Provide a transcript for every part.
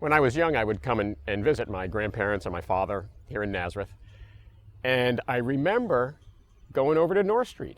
When I was young, I would come and visit my grandparents and my father here in Nazareth. And I remember going over to North Street.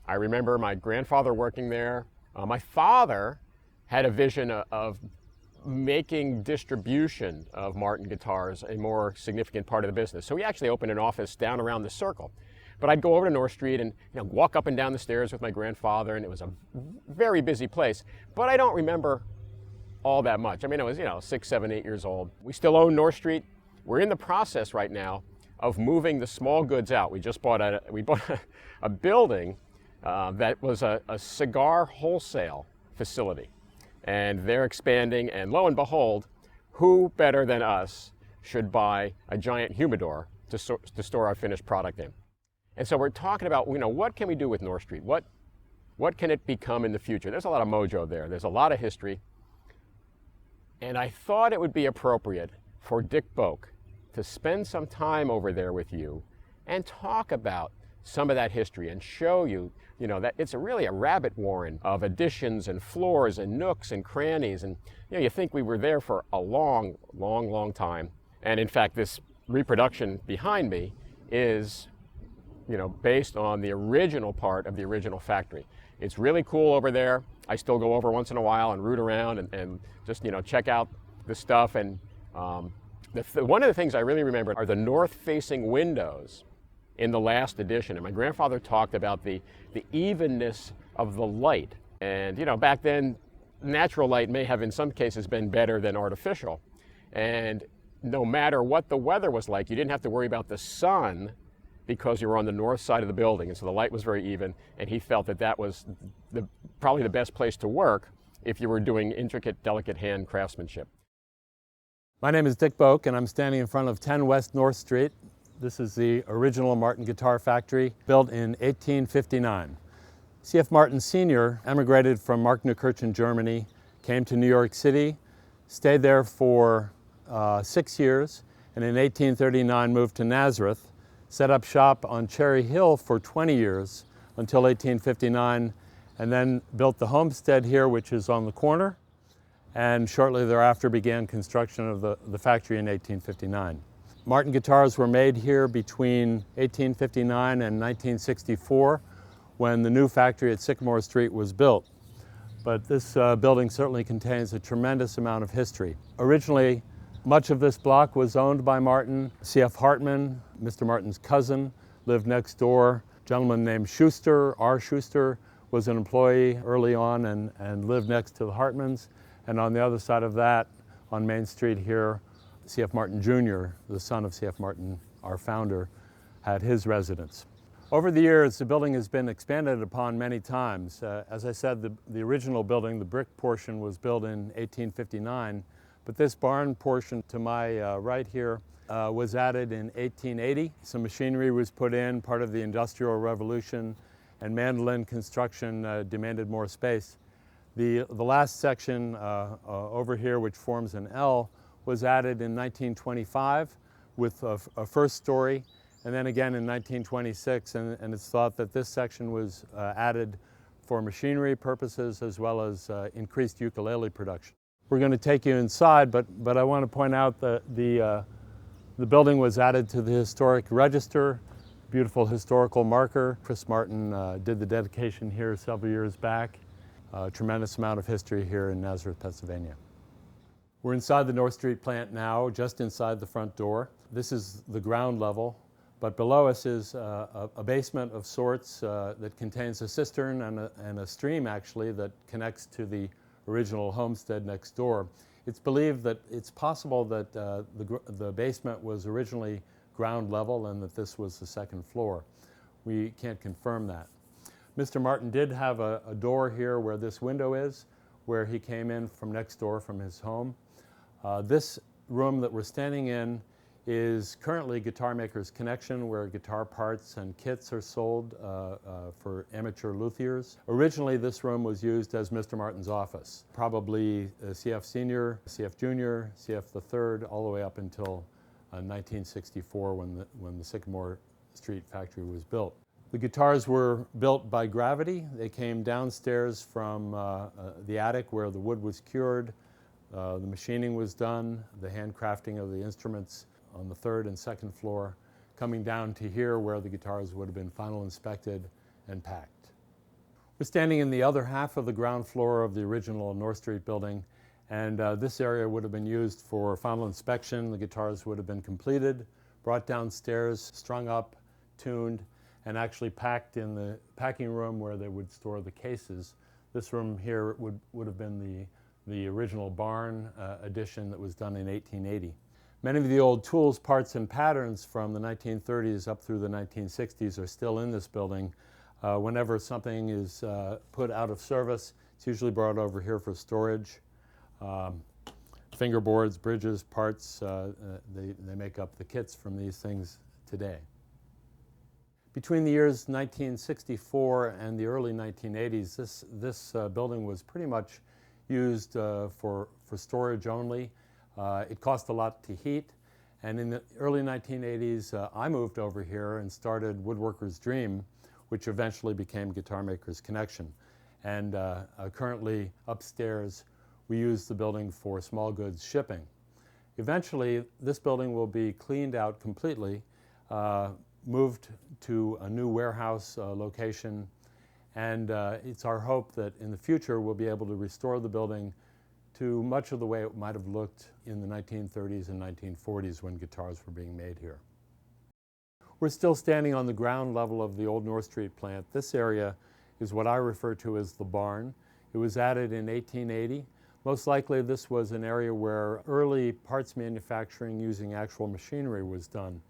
I remember my grandfather working there. My father had a vision of making distribution of Martin guitars a more significant part of the business. So he actually opened an office down around the circle. But I'd go over to North Street and walk up and down the stairs with my grandfather, and it was a very busy place. But I don't remember all that much. I mean, I was 6, 7, 8 years old. We still own North Street. We're in the process right now of moving the small goods out. We just bought a building that was a cigar wholesale facility, and they're expanding. And lo and behold, who better than us should buy a giant humidor to store our finished product in? And so we're talking about, what can we do with North Street? What can it become in the future? There's a lot of mojo there. There's a lot of history. And I thought it would be appropriate for Dick Boak to spend some time over there with you and talk about some of that history and show you, that it's really a rabbit warren of additions and floors and nooks and crannies. And, you think we were there for a long, long, long time. And in fact, this reproduction behind me is, based on the original part of the original factory. It's really cool over there. I still go over once in a while and root around and just, check out the stuff. And one of the things I really remember are the north-facing windows in the last edition. And my grandfather talked about the evenness of the light. And, back then, natural light may have in some cases been better than artificial. And no matter what the weather was like, you didn't have to worry about the sun because you were on the north side of the building. And so the light was very even. And he felt that was probably the best place to work if you were doing intricate, delicate hand craftsmanship. My name is Dick Boak, and I'm standing in front of 10 West North Street. This is the original Martin Guitar Factory, built in 1859. C.F. Martin Sr. emigrated from Markneukirchen, Germany, came to New York City, stayed there for 6 years, and in 1839 moved to Nazareth, set up shop on Cherry Hill for 20 years until 1859, and then built the homestead here, which is on the corner, and shortly thereafter began construction of the factory in 1859. Martin guitars were made here between 1859 and 1964, when the new factory at Sycamore Street was built. But this building certainly contains a tremendous amount of history. Originally, much of this block was owned by Martin. C.F. Hartman, Mr. Martin's cousin, lived next door. A gentleman named Schuster, R. Schuster, was an employee early on and lived next to the Hartmans. And on the other side of that, on Main Street here, C.F. Martin Jr., the son of C.F. Martin, our founder, had his residence. Over the years, the building has been expanded upon many times. As I said, the original building, the brick portion, was built in 1859, but this barn portion to my right here was added in 1880. Some machinery was put in, part of the Industrial Revolution, and mandolin construction demanded more space. The last section over here, which forms an L, was added in 1925 with a first story, and then again in 1926, and it's thought that this section was added for machinery purposes as well as increased ukulele production. We're going to take you inside, but I want to point out that the building was added to the historic register, beautiful historical marker. Chris Martin did the dedication here several years back. A tremendous amount of history here in Nazareth, Pennsylvania. We're inside the North Street plant now, just inside the front door. This is the ground level, but below us is a basement of sorts that contains a cistern and a stream, actually, that connects to the original homestead next door. It's believed that it's possible that the basement was originally ground level and that this was the second floor. We can't confirm that. Mr. Martin did have a door here where this window is, where he came in from next door from his home. This room that we're standing in is currently Guitar Maker's Connection, where guitar parts and kits are sold for amateur luthiers. Originally, this room was used as Mr. Martin's office, probably CF Sr., CF Jr., CF the Third, all the way up until 1964 when the Sycamore Street factory was built. The guitars were built by gravity. They came downstairs from the attic where the wood was cured. The machining was done, the handcrafting of the instruments on the third and second floor, coming down to here where the guitars would have been final inspected and packed. We're standing in the other half of the ground floor of the original North Street building, and this area would have been used for final inspection. The guitars would have been completed, brought downstairs, strung up, tuned, and actually packed in the packing room where they would store the cases. This room here would have been the original barn addition that was done in 1880. Many of the old tools, parts, and patterns from the 1930s up through the 1960s are still in this building. Whenever something is put out of service, it's usually brought over here for storage. Fingerboards, bridges, parts, they make up the kits from these things today. Between the years 1964 and the early 1980s, this building was pretty much used for storage only. It cost a lot to heat, and in the early 1980s I moved over here and started Woodworker's Dream, which eventually became Guitar Maker's Connection. And currently upstairs we use the building for small goods shipping. Eventually this building will be cleaned out completely, moved to a new warehouse location, and it's our hope that in the future we'll be able to restore the building to much of the way it might have looked in the 1930s and 1940s when guitars were being made here. We're still standing on the ground level of the old North Street plant. This area is what I refer to as the barn. It was added in 1880. Most likely this was an area where early parts manufacturing using actual machinery was done.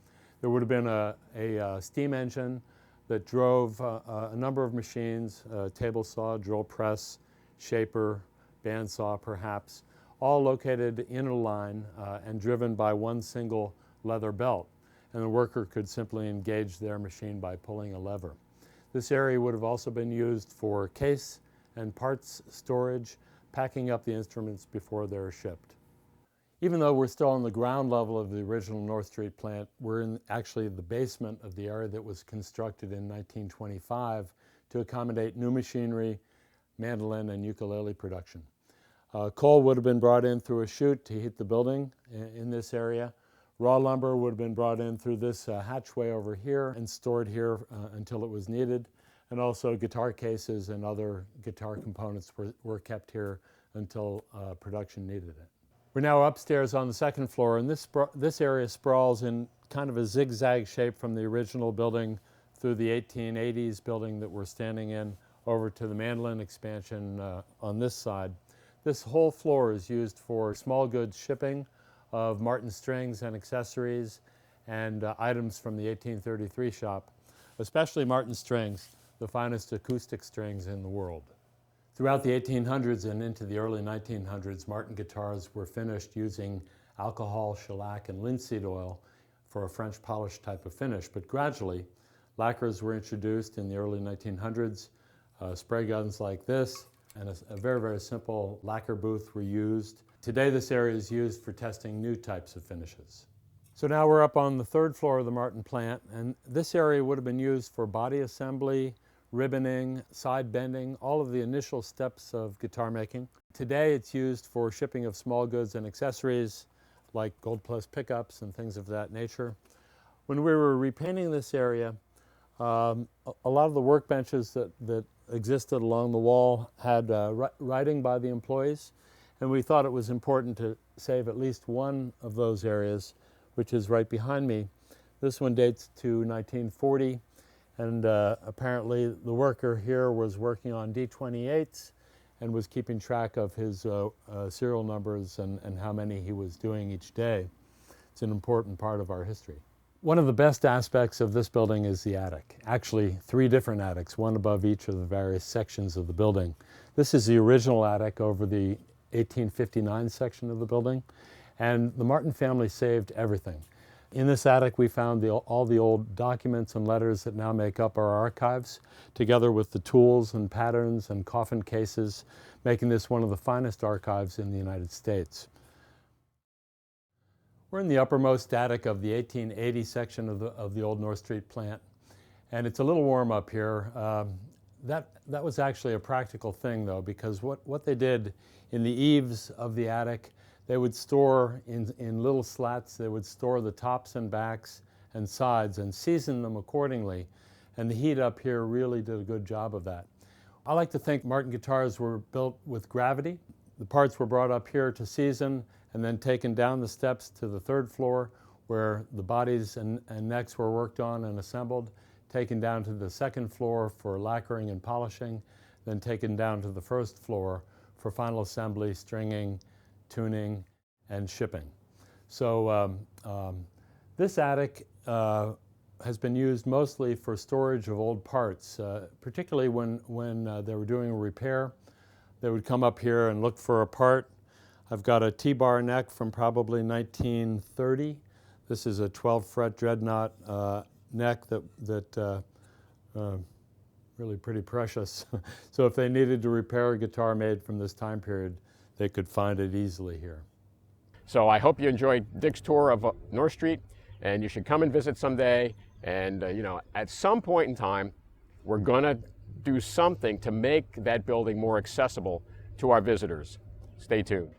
There would have been a steam engine that drove a number of machines, table saw, drill press, shaper, bandsaw perhaps, all located in a line and driven by one single leather belt. And the worker could simply engage their machine by pulling a lever. This area would have also been used for case and parts storage, packing up the instruments before they're shipped. Even though we're still on the ground level of the original North Street plant, we're in actually the basement of the area that was constructed in 1925 to accommodate new machinery, mandolin, and ukulele production. Coal would have been brought in through a chute to heat the building in this area. Raw lumber would have been brought in through this hatchway over here and stored here until it was needed. And also guitar cases and other guitar components were kept here until production needed it. We're now upstairs on the second floor, and this area sprawls in kind of a zigzag shape from the original building through the 1880s building that we're standing in over to the mandolin expansion on this side. This whole floor is used for small goods shipping of Martin strings and accessories and items from the 1833 shop, especially Martin strings, the finest acoustic strings in the world. Throughout the 1800s and into the early 1900s, Martin guitars were finished using alcohol, shellac, and linseed oil for a French polish type of finish, but gradually lacquers were introduced in the early 1900s. Spray guns like this and a very, very simple lacquer booth were used. Today this area is used for testing new types of finishes. So now we're up on the third floor of the Martin plant, and this area would have been used for body assembly, ribboning, side bending, all of the initial steps of guitar making. Today it's used for shipping of small goods and accessories like gold plus pickups and things of that nature. When we were repainting this area, a lot of the workbenches that existed along the wall had writing by the employees, and we thought it was important to save at least one of those areas, which is right behind me. This one dates to 1940, and apparently the worker here was working on D28s and was keeping track of his serial numbers and how many he was doing each day. It's an important part of our history. One of the best aspects of this building is the attic. Actually, 3 different attics, one above each of the various sections of the building. This is the original attic over the 1859 section of the building, and the Martin family saved everything. In this attic we found all the old documents and letters that now make up our archives, together with the tools and patterns and coffin cases, making this one of the finest archives in the United States. We're in the uppermost attic of the 1880 section of the old North Street plant, and it's a little warm up here. That was actually a practical thing, though, because what they did in the eaves of the attic, they would store in little slats, they would store the tops and backs and sides and season them accordingly. And the heat up here really did a good job of that. I like to think Martin guitars were built with gravity. The parts were brought up here to season and then taken down the steps to the third floor where the bodies and necks were worked on and assembled, taken down to the second floor for lacquering and polishing, then taken down to the first floor for final assembly, stringing, tuning, and shipping. So this attic has been used mostly for storage of old parts, particularly when they were doing a repair. They would come up here and look for a part. I've got a T-bar neck from probably 1930. This is a 12-fret dreadnought neck that really pretty precious. So if they needed to repair a guitar made from this time period, they could find it easily here. So I hope you enjoyed Dick's tour of North Street, and you should come and visit someday. And at some point in time, we're gonna do something to make that building more accessible to our visitors. Stay tuned.